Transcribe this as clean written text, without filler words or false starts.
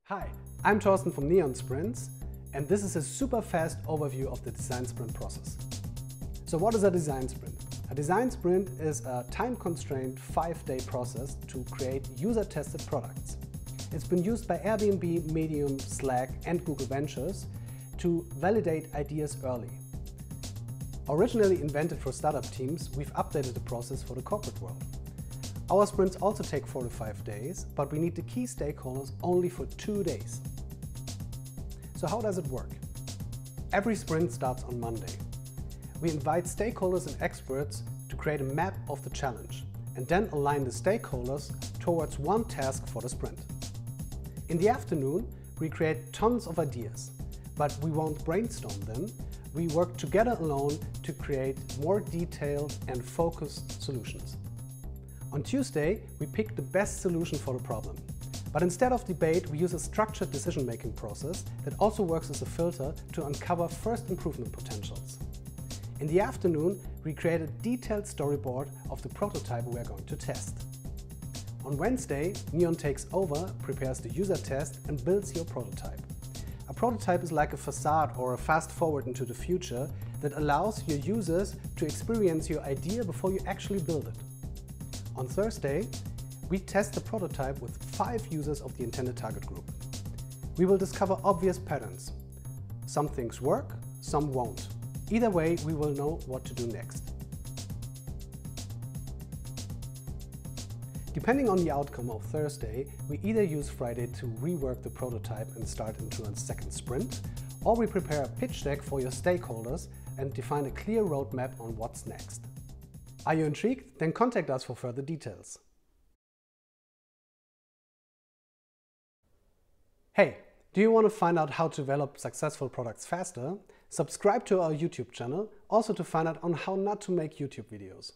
Hi, I'm Thorsten from Neon Sprints, and this is a super fast overview of the design sprint process. So what is a design sprint? A design sprint is a time-constrained 5-day process to create user-tested products. It's been used by Airbnb, Medium, Slack and Google Ventures to validate ideas early. Originally invented for startup teams, we've updated the process for the corporate world. Our sprints also take 4 to 5 days, but we need the key stakeholders only for 2 days. So how does it work? Every sprint starts on Monday. We invite stakeholders and experts to create a map of the challenge and then align the stakeholders towards one task for the sprint. In the afternoon, we create tons of ideas, but we won't brainstorm them. We work together alone to create more detailed and focused solutions. On Tuesday, we pick the best solution for the problem. But instead of debate, we use a structured decision-making process that also works as a filter to uncover first improvement potentials. In the afternoon, we create a detailed storyboard of the prototype we are going to test. On Wednesday, Neon takes over, prepares the user test and builds your prototype. A prototype is like a facade or a fast forward into the future that allows your users to experience your idea before you actually build it. On Thursday, we test the prototype with 5 users of the intended target group. We will discover obvious patterns. Some things work, some won't. Either way, we will know what to do next. Depending on the outcome of Thursday, we either use Friday to rework the prototype and start into a second sprint, or we prepare a pitch deck for your stakeholders and define a clear roadmap on what's next. Are you intrigued? Then contact us for further details. Hey, do you want to find out how to develop successful products faster? Subscribe to our YouTube channel, also to find out on how not to make YouTube videos.